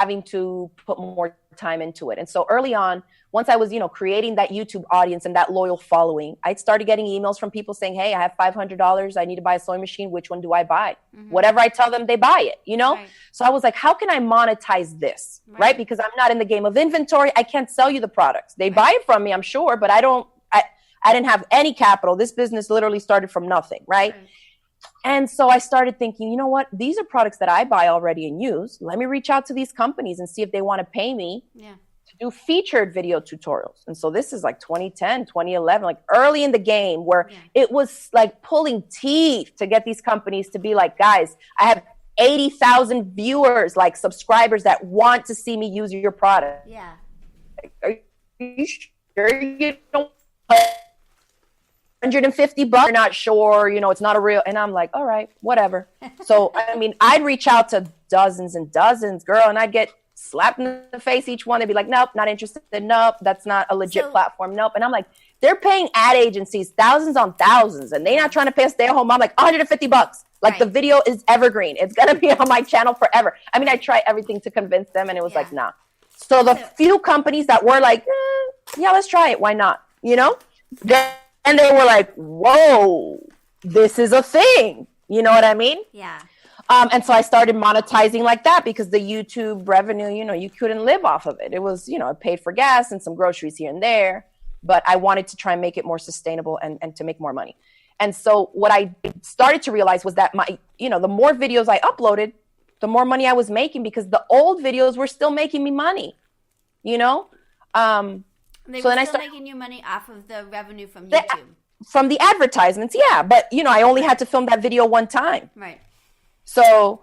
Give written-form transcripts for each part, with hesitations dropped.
having to put more time into it. And so early on, once I was, creating that YouTube audience and that loyal following, I started getting emails from people saying, hey, I have $500. I need to buy a sewing machine. Which one do I buy? Whatever I tell them, they buy it, Right. So I was like, how can I monetize this? Right. Because I'm not in the game of inventory. I can't sell you the products. They buy it from me, I'm sure, but I didn't have any capital. This business literally started from nothing. Right. And so I started thinking, you know what? These are products that I buy already and use. Let me reach out to these companies and see if they want to pay me to do featured video tutorials. And so this is like 2010, 2011, like early in the game where it was like pulling teeth to get these companies to be like, guys, I have 80,000 viewers, like subscribers that want to see me use your product. Yeah. Are you sure you don't $150? You're not sure, it's not a real. And I'm like, all right, whatever. So, I'd reach out to dozens and dozens, girl, and I'd get slapped in the face each one. They'd be like, nope, not interested. Nope, that's not a legit platform. Nope. And I'm like, they're paying ad agencies thousands on thousands, and they're not trying to pay a stay-at-home mom like $150. Like the video is evergreen. It's going to be on my channel forever. I tried everything to convince them, and it was like, nah. So the few companies that were like, yeah, let's try it. Why not? And they were like, whoa, this is a thing. You know what I mean? Yeah. And so I started monetizing like that because the YouTube revenue, you couldn't live off of it. It was, it paid for gas and some groceries here and there. But I wanted to try and make it more sustainable and to make more money. And so what I started to realize was that the more videos I uploaded, the more money I was making because the old videos were still making me money, They were still making you money off of the revenue from YouTube. From the advertisements, yeah. But, I only had to film that video one time. Right. So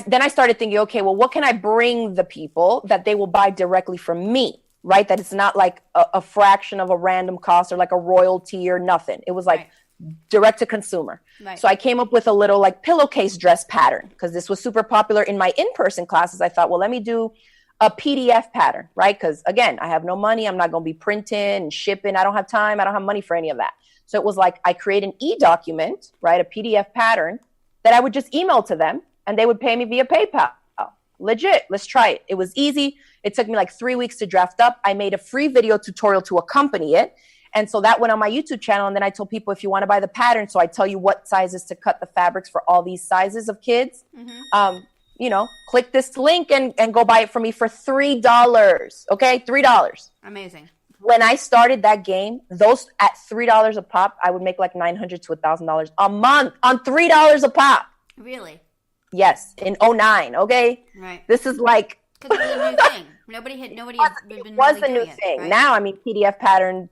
then I started thinking, okay, well, what can I bring the people that they will buy directly from me, right? That it's not like a fraction of a random cost or like a royalty or nothing. It was like direct to consumer. Right. So I came up with a little like pillowcase dress pattern because this was super popular in my in-person classes. I thought, well, let me do a PDF pattern, right? Because again, I have no money. I'm not going to be printing and shipping. I don't have time. I don't have money for any of that. So it was like I create an e-document, right? A PDF pattern that I would just email to them and they would pay me via PayPal. Legit. Let's try it. It was easy. It took me like 3 weeks to draft up. I made a free video tutorial to accompany it. And so that went on my YouTube channel. And then I told people, if you want to buy the pattern, so I tell you what sizes to cut the fabrics for all these sizes of kids. Click this link and go buy it for me for $3. Okay, $3. Amazing. When I started that game, those at $3 a pop, I would make like $900 to $1,000 a month on $3 a pop. Really? Yes, in 2009. Okay, right. This is like because it was a new thing. Nobody had been it was really a new doing thing. It, right? Now, PDF pattern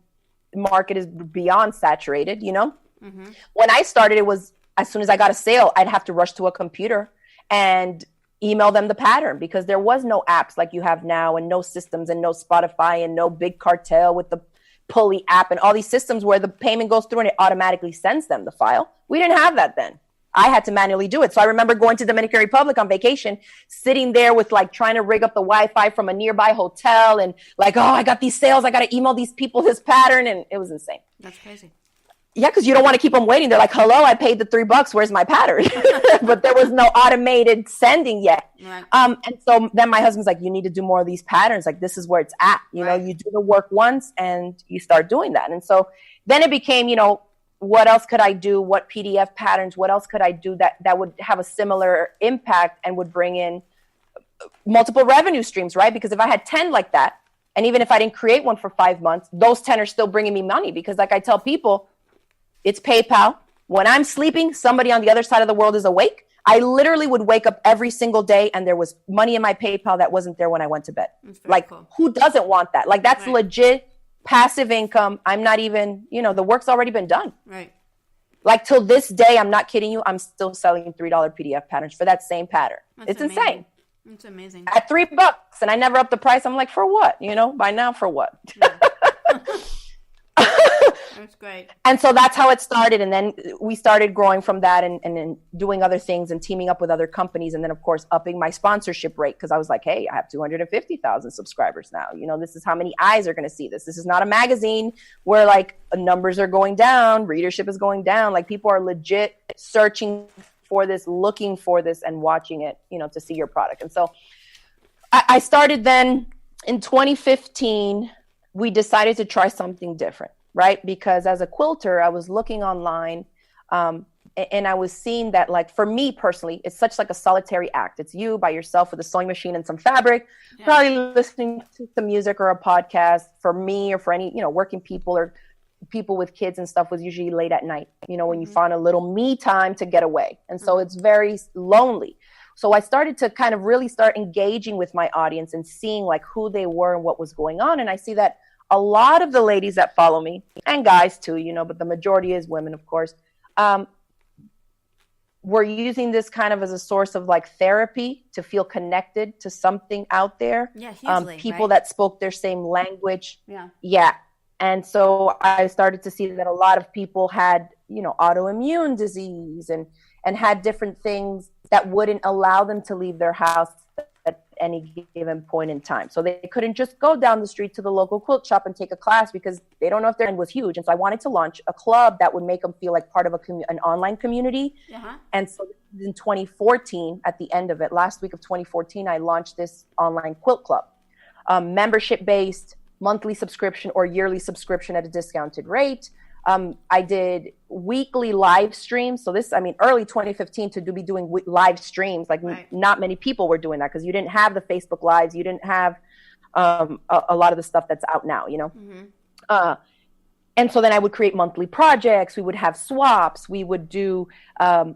market is beyond saturated. Mm-hmm. When I started, it was as soon as I got a sale, I'd have to rush to a computer and email them the pattern because there was no apps like you have now and no systems and no Spotify and no big cartel with the Pulley app and all these systems where the payment goes through and it automatically sends them the file. We didn't have that then. I had to manually do it. So I remember going to Dominican Republic on vacation, sitting there with like trying to rig up the Wi-Fi from a nearby hotel and like, oh, I got these sales. I got to email these people this pattern. And it was insane. That's crazy. Yeah, because you don't want to keep them waiting. They're like, hello, I paid the $3. Where's my pattern? But there was no automated sending yet. Right. And so then my husband's like, you need to do more of these patterns. Like, this is where it's at. You know, you do the work once and you start doing that. And so then it became, what else could I do? What PDF patterns? What else could I do that would have a similar impact and would bring in multiple revenue streams, right? Because if I had 10 like that, and even if I didn't create one for 5 months, those 10 are still bringing me money. Because like I tell people, it's PayPal. When I'm sleeping, somebody on the other side of the world is awake. I literally would wake up every single day and there was money in my PayPal that wasn't there when I went to bed. Like, cool. Who doesn't want that? Like, that's legit passive income. I'm not even, the work's already been done. Right. Like, till this day, I'm not kidding you, I'm still selling $3 PDF patterns for that same pattern. It's amazing. Insane. It's amazing. At $3, and I never upped the price. I'm like, for what? By now, for what? Yeah. That's great. And so that's how it started. And then we started growing from that and doing other things and teaming up with other companies. And then, of course, upping my sponsorship rate because I was like, hey, I have 250,000 subscribers now. This is how many eyes are going to see this. This is not a magazine where like numbers are going down, readership is going down. Like, people are legit searching for this, looking for this and watching it, to see your product. And so I started then in 2015. We decided to try something different, right? Because as a quilter, I was looking online, and I was seeing that, like, for me personally, it's such like a solitary act. It's you by yourself with a sewing machine and some fabric, probably listening to some music or a podcast. For me, or for any, working people or people with kids and stuff, was usually late at night, when you find a little me time to get away. And so it's very lonely. So I started to kind of really start engaging with my audience and seeing like who they were and what was going on. And I see that a lot of the ladies that follow me, and guys too, but the majority is women, of course, were using this kind of as a source of like therapy to feel connected to something out there. Yeah, hugely, people right? that spoke their same language. Yeah. And so I started to see that a lot of people had, autoimmune disease and had different things that wouldn't allow them to leave their house at any given point in time. So they couldn't just go down the street to the local quilt shop and take a class because they don't know if their end was huge. And so I wanted to launch a club that would make them feel like part of an online community. And so in 2014, at the end of it, last week of 2014, I launched this online quilt club, membership-based, monthly subscription or yearly subscription at a discounted rate. I did weekly live streams. So early 2015 to be doing live streams, like not many people were doing that because you didn't have the Facebook lives. You didn't have a lot of the stuff that's out now, and so then I would create monthly projects. We would have swaps. We would do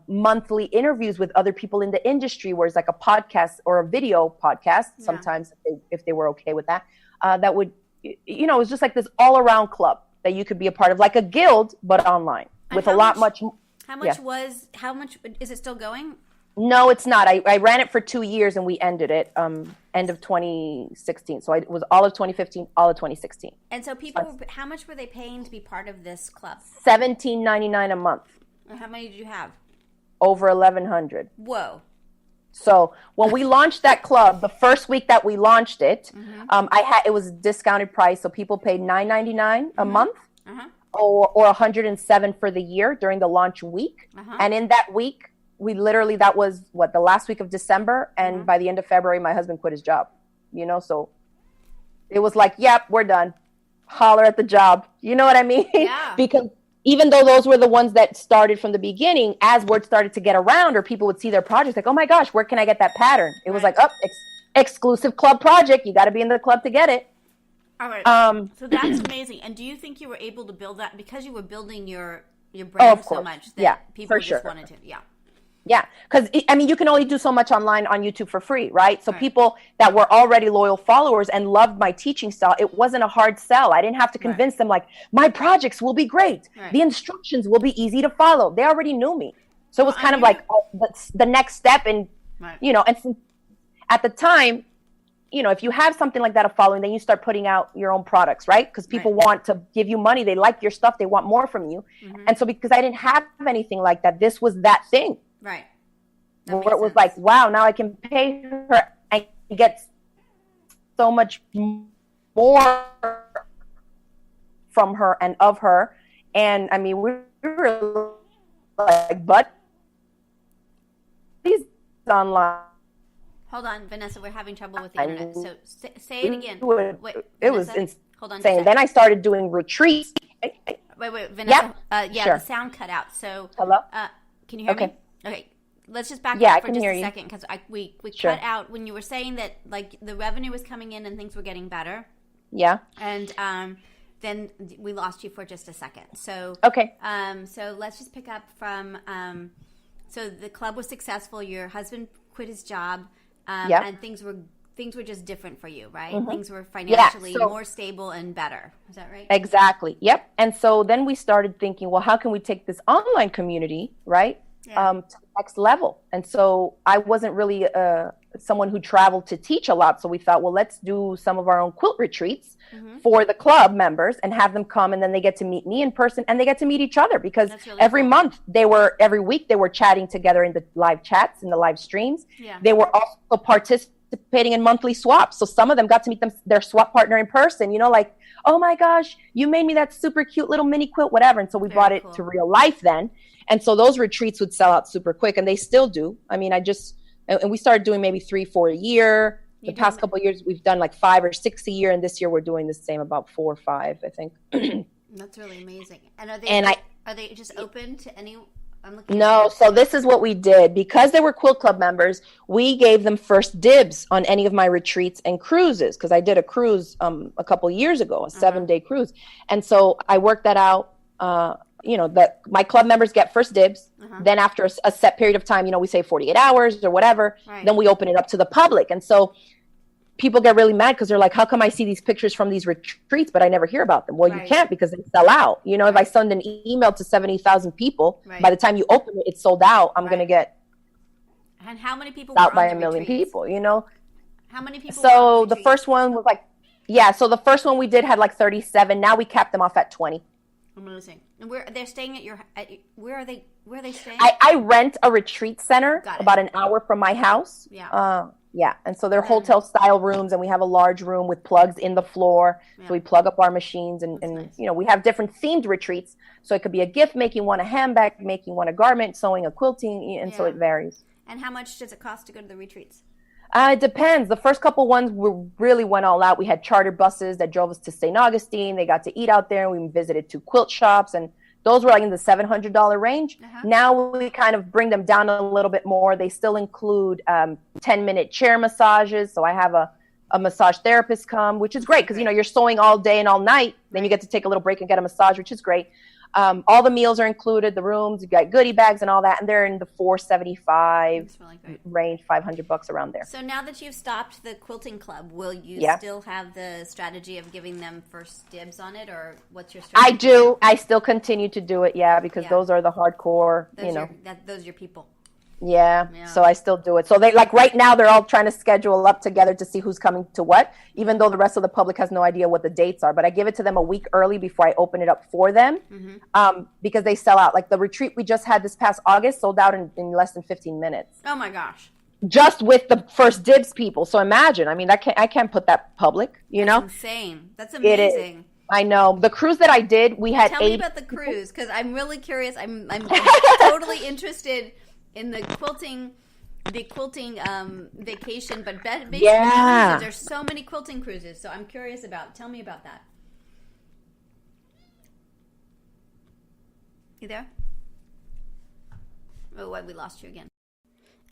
monthly interviews with other people in the industry, where it's like a podcast or a video podcast sometimes, if they were okay with that. That would, it was just like this all around club that you could be a part of, like a guild, but online with a lot much. How much is it still going? No, it's not. I ran it for 2 years and we ended it end of 2016. So it was all of 2015, all of 2016. And so people, how much were they paying to be part of this club? $17.99 a month. And how many did you have? Over 1,100. Whoa. So when we launched that club, the first week that we launched it, it was a discounted price. So people paid $9.99 a month or $107 for the year during the launch week. And in that week, that was the last week of December. And by the end of February, my husband quit his job, so it was like, yep, we're done. Holler at the job. You know what I mean? Yeah. Because even though those were the ones that started from the beginning, as word started to get around or people would see their projects, like, oh my gosh, where can I get that pattern? It was like, exclusive club project. You got to be in the club to get it. All right. So that's amazing. And do you think you were able to build that because you were building your brand so much that people just wanted to? Yeah, because you can only do so much online on YouTube for free, right? So people that were already loyal followers and loved my teaching style, it wasn't a hard sell. I didn't have to convince them like, my projects will be great. The instructions will be easy to follow. They already knew me. So it was kind of like the next step. And, and at the time, if you have something like that, a following, then you start putting out your own products, right? Because people want to give you money. They like your stuff. They want more from you. And so because I didn't have anything like that, this was that thing. Right. Where it was like, wow, now I can pay her and get so much more from her and of her. And we were like, but he's online. Hold on, Vanessa, we're having trouble with the internet. So say it again. It was insane. Hold on. Then I started doing retreats. Wait, Vanessa. Sure. The sound cut out. So hello. Can you hear me? Okay, let's just back up for just a second because we cut out when you were saying that like the revenue was coming in and things were getting better. Yeah. And then we lost you for just a second. So so let's just pick up from so the club was successful. Your husband quit his job, and things were just different for you, right? Things were financially more stable and better. Is that right? Exactly. Yep. And so then we started thinking, well, how can we take this online community, right? To the next level. And so I wasn't really someone who traveled to teach a lot. So we thought, well, let's do some of our own quilt retreats for the club members and have them come, and then they get to meet me in person and they get to meet each other because really every week they were chatting together in the live chats, in the live streams. They were also participating in monthly swaps. So some of them got to meet their swap partner in person, like, oh my gosh, you made me that super cute little mini quilt, whatever. And so we brought it to real life then. And so those retreats would sell out super quick, and they still do. And we started doing maybe 3-4 a year. The past couple of years, we've done like 5 or 6 a year, and this year we're doing the same, about 4 or 5, I think. That's really amazing. And are they just open to any? No, so this is what we did. Because they were Quilt Club members, we gave them first dibs on any of my retreats and cruises, because I did a cruise a couple years ago, a 7-day cruise. And so I worked that out, that my club members get first dibs. Then after a set period of time, we say 48 hours or whatever, then we open it up to the public. And so people get really mad because they're like, how come I see these pictures from these retreats, but I never hear about them? Well, you can't, because they sell out. If I send an email to 70,000 people, by the time you open it, it's sold out. I'm going to get and how many people out by a million people, How many people? So the first one was so the first one we did had like 37. Now we capped them off at 20. Amazing. And they're staying where are they staying? I rent a retreat center about an hour from my house. Yeah, and so they're hotel-style rooms, and we have a large room with plugs in the floor. So we plug up our machines, and nice. We have different themed retreats. So it could be a gift-making one, a handbag making one, a garment sewing, a quilting, and so it varies. And how much does it cost to go to the retreats? It depends. The first couple ones we really went all out. We had charter buses that drove us to St. Augustine. They got to eat out there. We visited 2 quilt shops, and those were like in the $700 range. Now we kind of bring them down a little bit more. They still include 10-minute chair massages. So I have a massage therapist come, which is great because, you're sewing all day and all night. Then you get to take a little break and get a massage, which is great. All the meals are included, the rooms, you got goodie bags and all that, and they're in the $475 range, $500 around there. So now that you've stopped the quilting club, will you still have the strategy of giving them first dibs on it, or what's your strategy? I do. I still continue to do it, because those are the hardcore, those are your people. Yeah, so I still do it. So they right now they're all trying to schedule up together to see who's coming to what, even though the rest of the public has no idea what the dates are. But I give it to them a week early before I open it up for them, because they sell out. Like the retreat we just had this past August sold out in less than 15 minutes. Oh my gosh. Just with the first dibs people. So imagine, I can't put that public, That's insane. That's amazing. It is. I know. The cruise that I did, we had Tell me about the cruise, because I'm really curious. I'm totally interested in the quilting vacation, but basically cruises, there's so many quilting cruises. So I'm curious tell me about that. You there? Oh, we lost you again.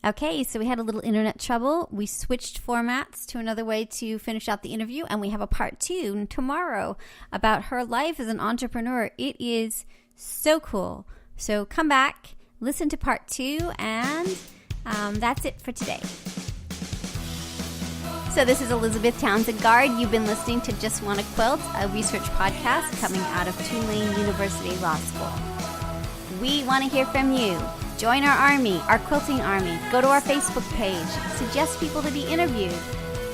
Okay, so we had a little internet trouble. We switched formats to another way to finish out the interview, and we have a part 2 tomorrow about her life as an entrepreneur. It is so cool. So come back, listen to part 2, and that's it for today. So this is Elizabeth Townsend-Gard. You've been listening to Just Wanna Quilt, a research podcast coming out of Tulane University Law School. We want to hear from you. Join our army, our quilting army. Go to our Facebook page. Suggest people to be interviewed.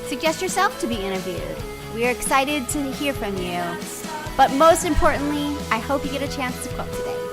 Suggest yourself to be interviewed. We are excited to hear from you. But most importantly, I hope you get a chance to quilt today.